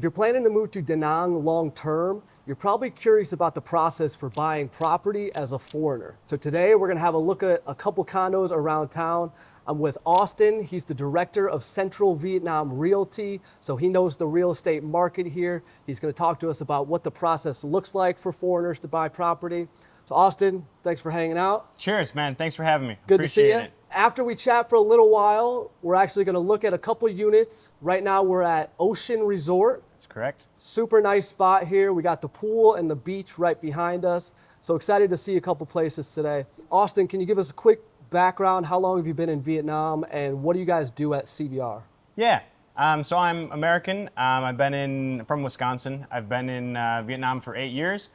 you're planning to move to Da Nang long term, you're probably curious about the process for buying property as a foreigner. So today we're gonna have a look at a couple condos around town. I'm with Austin. He's the director of Central Vietnam Realty, so he knows the real estate market here. He's gonna talk to us about what the process looks like for foreigners to buy property. So Austin, thanks for hanging out. Cheers, man. Thanks for having me. Good to see you. Appreciate it. After we chat for a little while, we're actually gonna look at a couple units. Right now we're at Ocean Resort. That's correct. Super nice spot here. We got the pool and the beach right behind us. So excited to see a couple places today. Austin, can you give us a quick background? How long have you been in Vietnam and what do you guys do at CVR? Yeah. So I'm American. From Wisconsin. I've been in Vietnam for 8 years.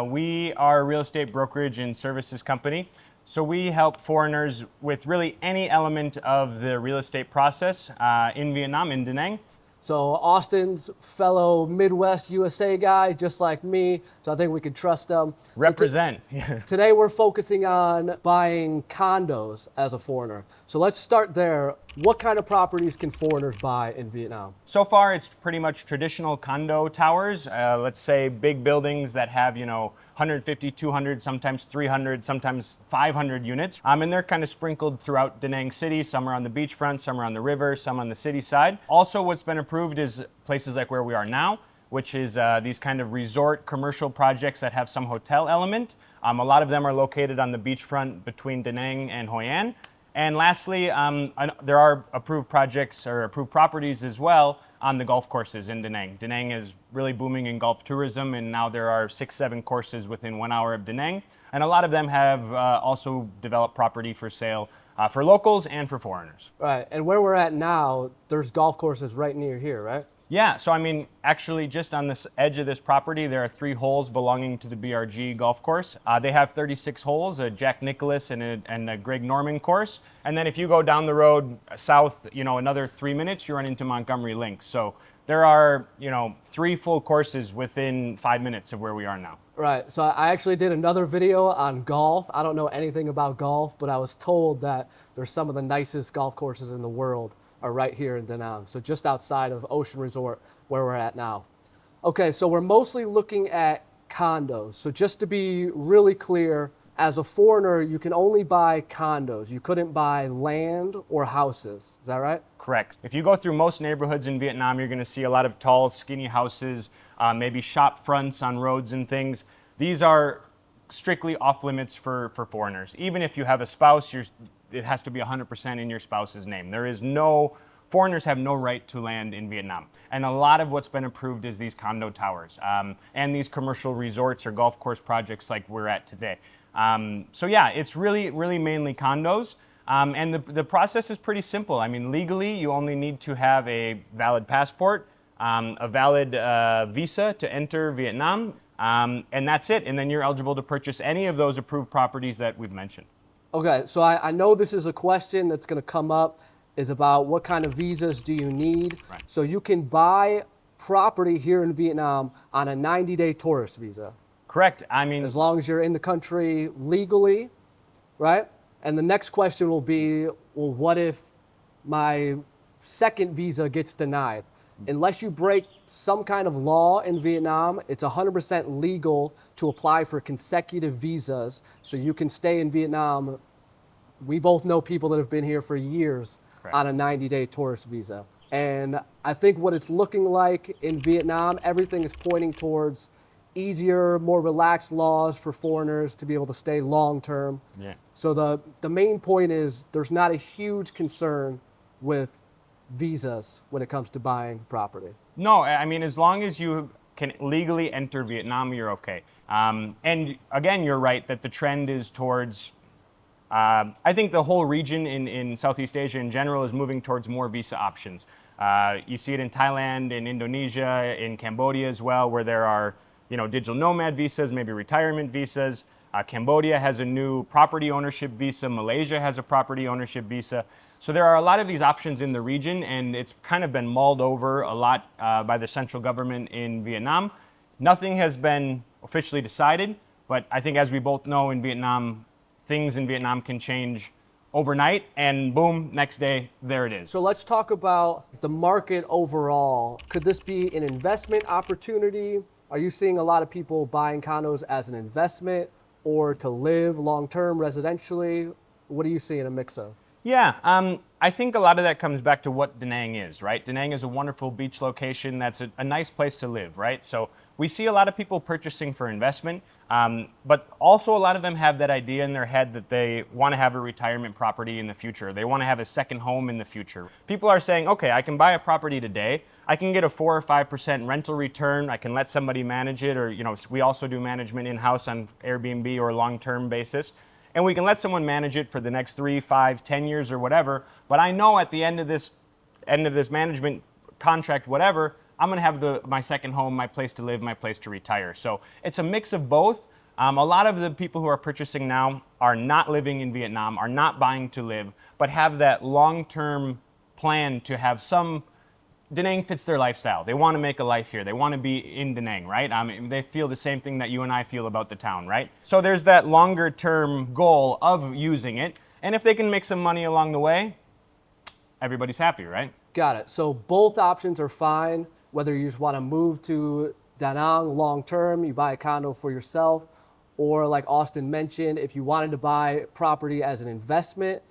We are a real estate brokerage and services company. So we help foreigners with really any element of the real estate process in Vietnam, in Da Nang. So Austin's fellow Midwest USA guy, just like me, so I think we can trust him. Represent. Today we're focusing on buying condos as a foreigner. So let's start there. What kind of properties can foreigners buy in Vietnam? So far, it's pretty much traditional condo towers. Let's say big buildings that have, 150, 200, sometimes 300, sometimes 500 units. And they're kind of sprinkled throughout Da Nang City. Some are on the beachfront, some are on the river, some on the city side. Also, what's been approved is places like where we are now, which is these kind of resort commercial projects that have some hotel element. A lot of them are located on the beachfront between Da Nang and Hoi An. And lastly, there are approved projects or approved properties as well on the golf courses in Da Nang. Da Nang is really booming in golf tourism, and now there are 6-7 courses within 1 hour of Da Nang. And a lot of them have also developed property for sale for locals and for foreigners. Right, and where we're at now, there's golf courses right near here, right? Yeah, so actually just on this edge of this property, there are 3 holes belonging to the BRG golf course. They have 36 holes, a Jack Nicklaus and a Greg Norman course. And then if you go down the road south, another 3 minutes, you run into Montgomery Links. So there are, 3 full courses within 5 minutes of where we are now. Right, so I actually did another video on golf. I don't know anything about golf, but I was told that there's some of the nicest golf courses in the world are right here in Da Nang, so just outside of Ocean Resort where we're at now. Okay, so we're mostly looking at condos. So just to be really clear, as a foreigner, you can only buy condos. You couldn't buy land or houses. Is that right? Correct. If you go through most neighborhoods in Vietnam, you're going to see a lot of tall, skinny houses, maybe shop fronts on roads and things. These are strictly off limits for foreigners. Even if you have a spouse, it has to be 100% in your spouse's name. Foreigners have no right to land in Vietnam. And a lot of what's been approved is these condo towers and these commercial resorts or golf course projects like we're at today. So yeah, it's really, really mainly condos. And the process is pretty simple. Legally, you only need to have a valid passport, a valid visa to enter Vietnam, and that's it. And then you're eligible to purchase any of those approved properties that we've mentioned. Okay, so I know this is a question that's going to come up, is about what kind of visas do you need? Right. So you can buy property here in Vietnam on a 90-day tourist visa. Correct. As long as you're in the country legally, right? And the next question will be, well, what if my second visa gets denied? Unless you break some kind of law in Vietnam, it's 100% legal to apply for consecutive visas, so you can stay in Vietnam. We both know people that have been here for years. Correct. On a 90-day tourist visa. And I think what it's looking like in Vietnam, everything is pointing towards easier, more relaxed laws for foreigners to be able to stay long-term. Yeah. So the main point is there's not a huge concern with visas when it comes to buying property. No, as long as you can legally enter Vietnam, you're okay. And again, you're right that the trend is towards, I think the whole region in Southeast Asia in general is moving towards more visa options. You see it in Thailand, in Indonesia, in Cambodia as well, where there are digital nomad visas, maybe retirement visas. Cambodia has a new property ownership visa. Malaysia has a property ownership visa. So there are a lot of these options in the region, and it's kind of been mulled over a lot by the central government in Vietnam. Nothing has been officially decided, but I think as we both know in Vietnam, things in Vietnam can change overnight, and boom, next day, there it is. So let's talk about the market overall. Could this be an investment opportunity? Are you seeing a lot of people buying condos as an investment or to live long-term residentially? What are you seeing a mix of? Yeah, I think a lot of that comes back to what Da Nang is, right? Da Nang is a wonderful beach location that's a nice place to live, right? So we see a lot of people purchasing for investment, but also a lot of them have that idea in their head that they want to have a retirement property in the future. They want to have a second home in the future. People are saying, okay, I can buy a property today. I can get a 4 or 5% rental return. I can let somebody manage it, or we also do management in-house on Airbnb or long-term basis. And we can let someone manage it for the next 3, 5, 10 years or whatever. But I know at the end of this management contract, whatever, I'm going to have my second home, my place to live, my place to retire. So it's a mix of both. A lot of the people who are purchasing now are not living in Vietnam, are not buying to live, but have that long-term plan to have some. Da Nang fits their lifestyle. They want to make a life here. They want to be in Da Nang, right? They feel the same thing that you and I feel about the town, right? So there's that longer term goal of using it. And if they can make some money along the way, everybody's happy, right? Got it. So both options are fine, whether you just want to move to Da Nang long term, you buy a condo for yourself, or like Austin mentioned, if you wanted to buy property as an investment,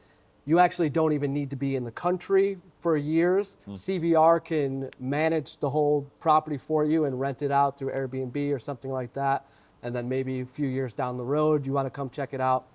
you actually don't even need to be in the country for years. CVR can manage the whole property for you and rent it out through Airbnb or something like that. And then maybe a few years down the road, you want to come check it out.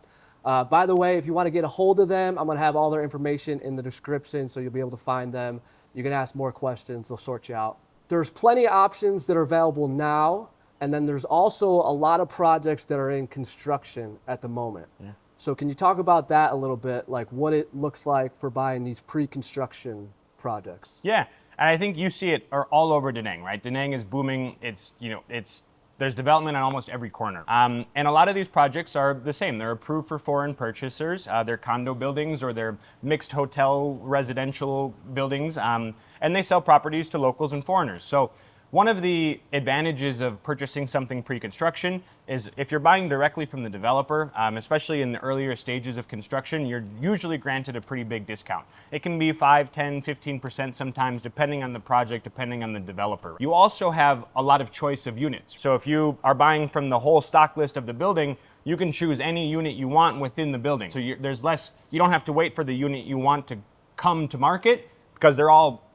By the way, if you want to get a hold of them, I'm going to have all their information in the description, so you'll be able to find them. You can ask more questions. They'll sort you out. There's plenty of options that are available now. And then there's also a lot of projects that are in construction at the moment. Yeah. So can you talk about that a little bit, like what it looks like for buying these pre-construction projects? Yeah, and I think you see it all over Da Nang, right? Da Nang is booming. There's development on almost every corner. And a lot of these projects are the same. They're approved for foreign purchasers. They're condo buildings or they're mixed hotel residential buildings. And they sell properties to locals and foreigners. So one of the advantages of purchasing something pre-construction is if you're buying directly from the developer, especially in the earlier stages of construction, you're usually granted a pretty big discount. It can be 5, 10, 15% sometimes, depending on the project, depending on the developer. You also have a lot of choice of units. So if you are buying from the whole stock list of the building, you can choose any unit you want within the building. So you don't have to wait for the unit you want to come to market because they're all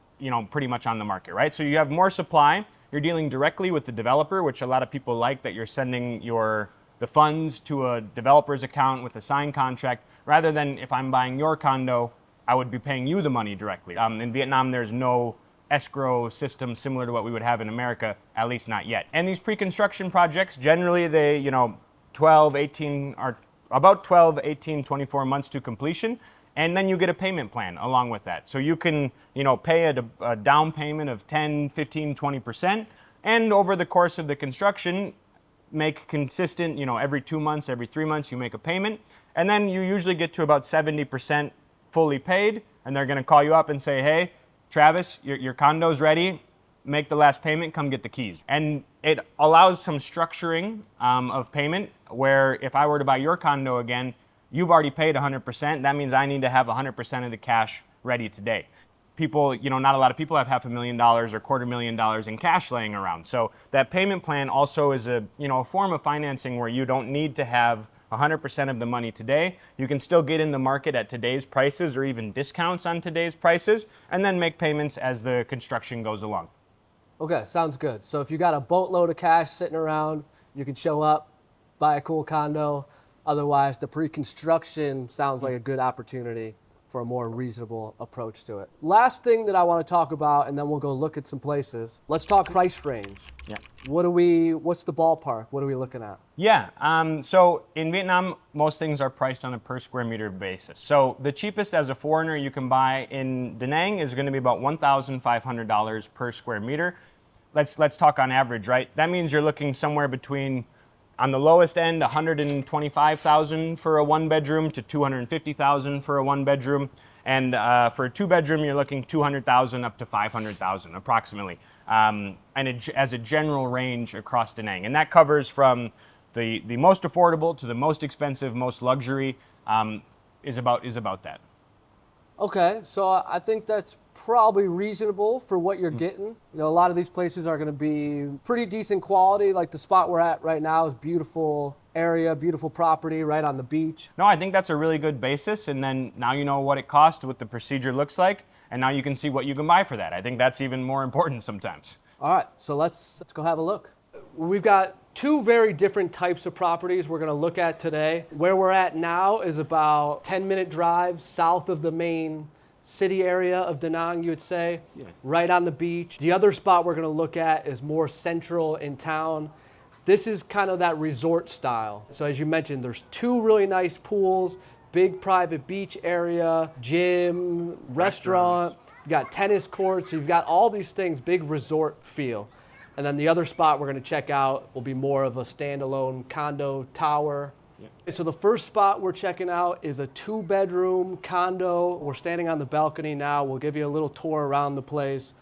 pretty much on the market, right? So you have more supply. You're dealing directly with the developer, which a lot of people like, that you're sending the funds to a developer's account with a signed contract, rather than if I'm buying your condo, I would be paying you the money directly. In Vietnam, there's no escrow system similar to what we would have in America, at least not yet. And these pre-construction projects, generally they, 12, 18, 24 months to completion. And then you get a payment plan along with that. So you can, pay a down payment of 10, 15, 20%. And over the course of the construction, make consistent, every 2 months, every 3 months, you make a payment. And then you usually get to about 70% fully paid. And they're going to call you up and say, hey, Travis, your condo's ready. Make the last payment, come get the keys. And it allows some structuring of payment, where if I were to buy your condo again, you've already paid 100%. That means I need to have 100% of the cash ready today. People, not a lot of people have $500,000 or $250,000 in cash laying around. So that payment plan also is a form of financing where you don't need to have 100% of the money today. You can still get in the market at today's prices or even discounts on today's prices, and then make payments as the construction goes along. Okay, sounds good. So if you got a boatload of cash sitting around, you can show up, buy a cool condo. Otherwise, the pre-construction sounds like a good opportunity for a more reasonable approach to it. Last thing that I want to talk about, and then we'll go look at some places. Let's talk price range. Yeah. What's the ballpark? What are we looking at? Yeah, so in Vietnam, most things are priced on a per square meter basis. So the cheapest as a foreigner you can buy in Da Nang is going to be about $1,500 per square meter. Let's talk on average, right? That means you're looking somewhere between, on the lowest end, $125,000 for a one bedroom to $250,000 for a one bedroom. And for a two bedroom, you're looking $200,000 up to $500,000 approximately. As a general range across Da Nang. And that covers from the most affordable to the most expensive, most luxury. is about that. Okay, so I think that's probably reasonable for what you're getting. You know, a lot of these places are going to be pretty decent quality. Like the spot we're at right now is beautiful area, beautiful property right on the beach. No, I think that's a really good basis, and then now you know what it costs, what the procedure looks like, and now you can see what you can buy for that. I think that's even more important sometimes. All right, so let's go have a look. We've got two very different types of properties we're going to look at today. Where we're at now is about 10-minute drive south of the main city area of Da Nang, you would say, right on the beach. The other spot we're going to look at is more central in town. This is kind of that resort style. So as you mentioned, there's two really nice pools, big private beach area, gym, restaurant. You got tennis courts. So you've got all these things, big resort feel. And then the other spot we're going to check out will be more of a standalone condo tower. So the first spot we're checking out is a 2-bedroom condo. We're standing on the balcony now. We'll give you a little tour around the place.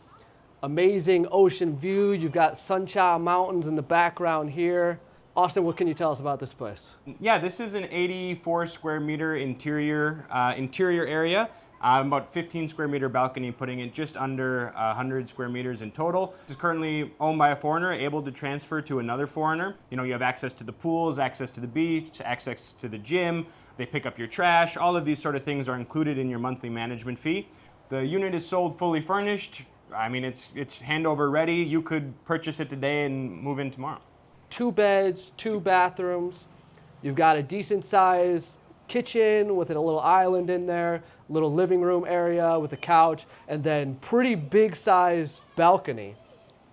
Amazing ocean view. You've got Suncha Mountains in the background here. Austin, what can you tell us about this place? Yeah, this is an 84 square meter interior area. About 15 square meter balcony, putting it just under 100 square meters in total. This is currently owned by a foreigner, able to transfer to another foreigner. You know, you have access to the pools, access to the beach, access to the gym. They pick up your trash. All of these sort of things are included in your monthly management fee. The unit is sold fully furnished. I mean, it's handover ready. You could purchase it today and move in tomorrow. 2 beds, 2 bathrooms. You've got a decent sized kitchen with a little island in there, little living room area with a couch, and then pretty big size balcony.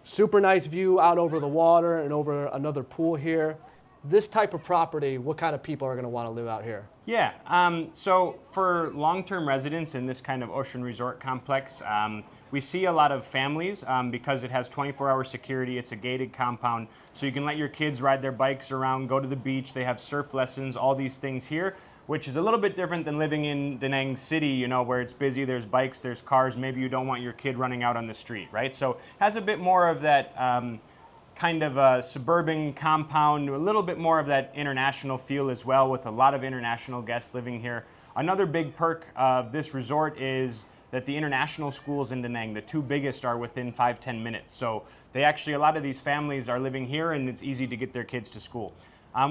Super nice view out over the water and over another pool here. This type of property, what kind of people are going to want to live out here? Yeah, so for long-term residents in this kind of ocean resort complex, we see a lot of families because it has 24-hour security. It's a gated compound, so you can let your kids ride their bikes around, go to the beach. They have surf lessons, all these things here, which is a little bit different than living in Da Nang City, you know, where it's busy, there's bikes, there's cars, maybe you don't want your kid running out on the street, right? So has a bit more of that kind of a suburban compound, a little bit more of that international feel as well, with a lot of international guests living here. Another big perk of this resort is that the international schools in Da Nang, the 2 biggest, are within 5-10 minutes. So they actually, a lot of these families are living here and it's easy to get their kids to school.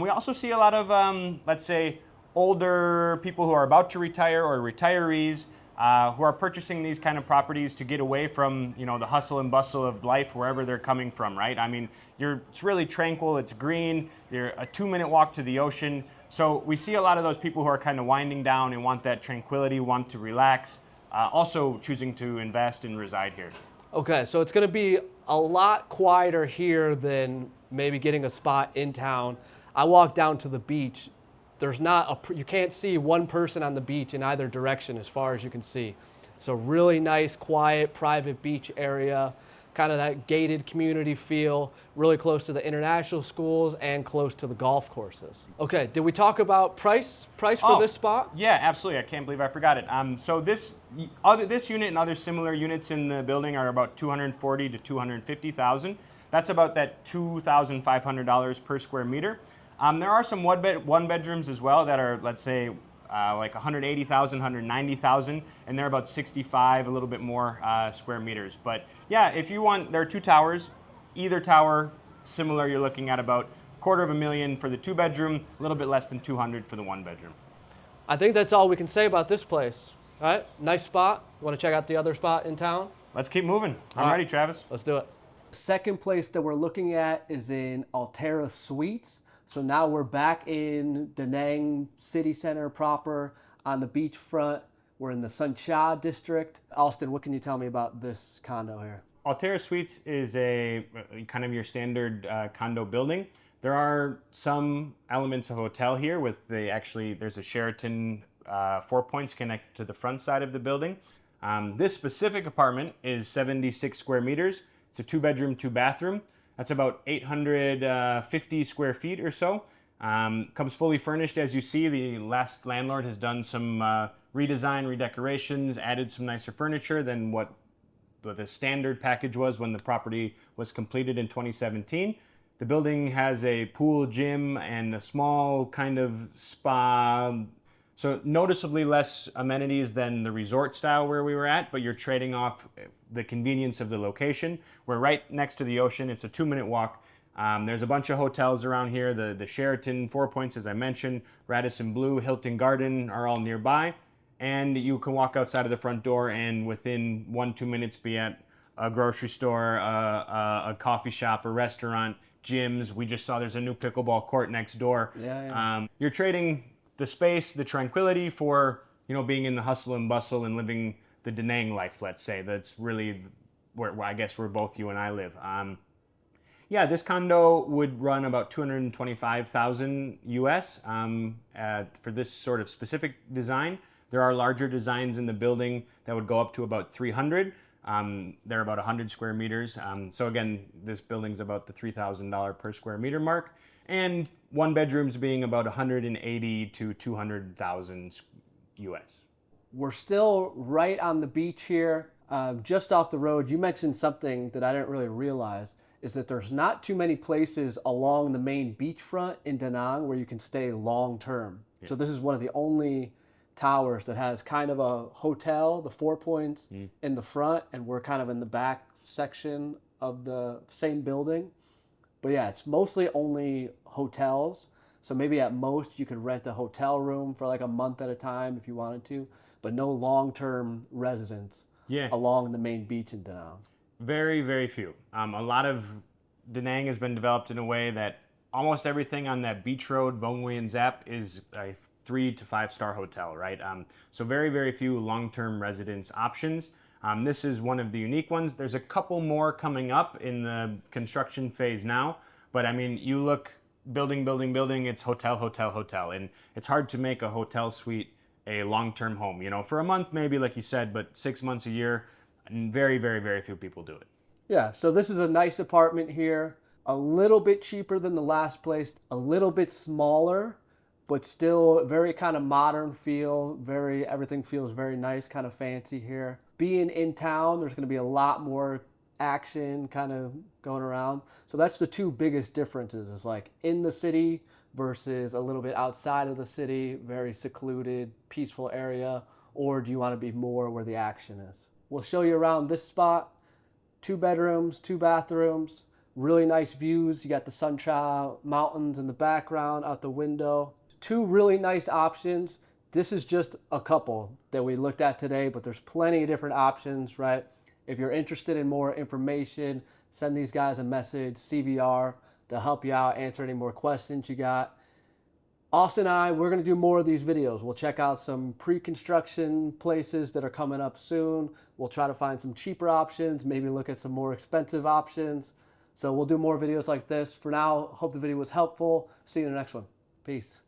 We also see a lot of, let's say, older people who are about to retire or retirees who are purchasing these kind of properties to get away from, you know, the hustle and bustle of life wherever they're coming from, right? I mean, it's really tranquil, it's green, you're a 2-minute walk to the ocean. So we see a lot of those people who are kind of winding down and want that tranquility, want to relax, also choosing to invest and reside here. Okay, so it's going to be a lot quieter here than maybe getting a spot in town. I walked down to the beach. You can't see one person on the beach in either direction as far as you can see. So really nice, quiet, private beach area, kind of that gated community feel, really close to the international schools and close to the golf courses. Okay, did we talk about price for this spot? Yeah, absolutely. I can't believe I forgot it. So this unit and other similar units in the building are about $240,000 to $250,000. That's about that $2,500 per square meter. There are some one bedrooms as well that are, let's say, like $180,000, $190,000, and they're about 65, a little bit more square meters. But yeah, if you want, there are 2 towers. Either tower, similar, you're looking at about $250,000 for the 2-bedroom, a little bit less than $200,000 for the 1-bedroom. I think that's all we can say about this place. All right, nice spot. You want to check out the other spot in town? Let's keep moving. I'm ready, Travis. Let's do it. Second place that we're looking at is in Altara Suites. So now we're back in Da Nang city center proper on the beachfront. We're in the Suncha district. Austin, what can you tell me about this condo here? Altara Suites is a kind of your standard condo building. There are some elements of hotel here with there's a Sheraton 4 Points connected to the front side of the building. This specific apartment is 76 square meters. It's a 2-bedroom, 2-bathroom. That's about 850 square feet or so. Comes fully furnished, as you see. The last landlord has done some redesign, redecorations, added some nicer furniture than what the standard package was when the property was completed in 2017. The building has a pool, gym, and a small kind of spa So noticeably less amenities than the resort style where we were at, but you're trading off the convenience of the location. We're right next to the ocean. It's a 2-minute walk. There's a bunch of hotels around here. The Sheraton, Four Points, as I mentioned, Radisson Blu, Hilton Garden are all nearby. And you can walk outside of the front door and within 1-2 minutes be at a grocery store, a coffee shop, a restaurant, gyms. We just saw there's a new pickleball court next door. Yeah. You're trading the space, the tranquility for, being in the hustle and bustle and living the Da Nang life, let's say. That's really where I guess where both you and I live. Yeah, this condo would run about 225,000 US for this sort of specific design. There are larger designs in the building that would go up to about 300. They're about 100 square meters. So again, this building's about the $3,000 per square meter mark, and one bedrooms being about 180 to 200,000 US. We're still right on the beach here, just off the road. You mentioned something that I didn't really realize, is that there's not too many places along the main beachfront in Da Nang where you can stay long term. Yeah. So this is one of the only towers that has kind of a hotel, the Four Points, in the front, and we're kind of in the back section of the same building. But yeah, it's mostly only hotels. So maybe at most you could rent a hotel room for like a month at a time if you wanted to, but no long-term residence along the main beach in Da Nang. Very, very few. A lot of Da Nang has been developed in a way that almost everything on that beach road, Vong Nguyen Zap, is a 3 to 5 star hotel, right? So very, very few long-term residence options. This is one of the unique ones. There's a couple more coming up in the construction phase now, but I mean, you look building, it's hotel, hotel, hotel, and it's hard to make a hotel suite a long-term home. For a month maybe, like you said, but 6 months a year, and very, very, very few people do it. Yeah, so this is a nice apartment here, a little bit cheaper than the last place, a little bit smaller, but still very kind of modern feel. Everything feels very nice, kind of fancy here. Being in town, there's going to be a lot more action kind of going around. So that's the two biggest differences, is like in the city versus a little bit outside of the city, very secluded, peaceful area, or do you want to be more where the action is? We'll show you around this spot. 2 bedrooms, 2 bathrooms, really nice views. You got the Suncha Mountains in the background out the window. 2 really nice options. This is just a couple that we looked at today, but there's plenty of different options, right? If you're interested in more information, send these guys a message, CVR. They'll help you out, answer any more questions you got. Austin and I, we're going to do more of these videos. We'll check out some pre-construction places that are coming up soon. We'll try to find some cheaper options, maybe look at some more expensive options. So we'll do more videos like this. For now, hope the video was helpful. See you in the next one. Peace.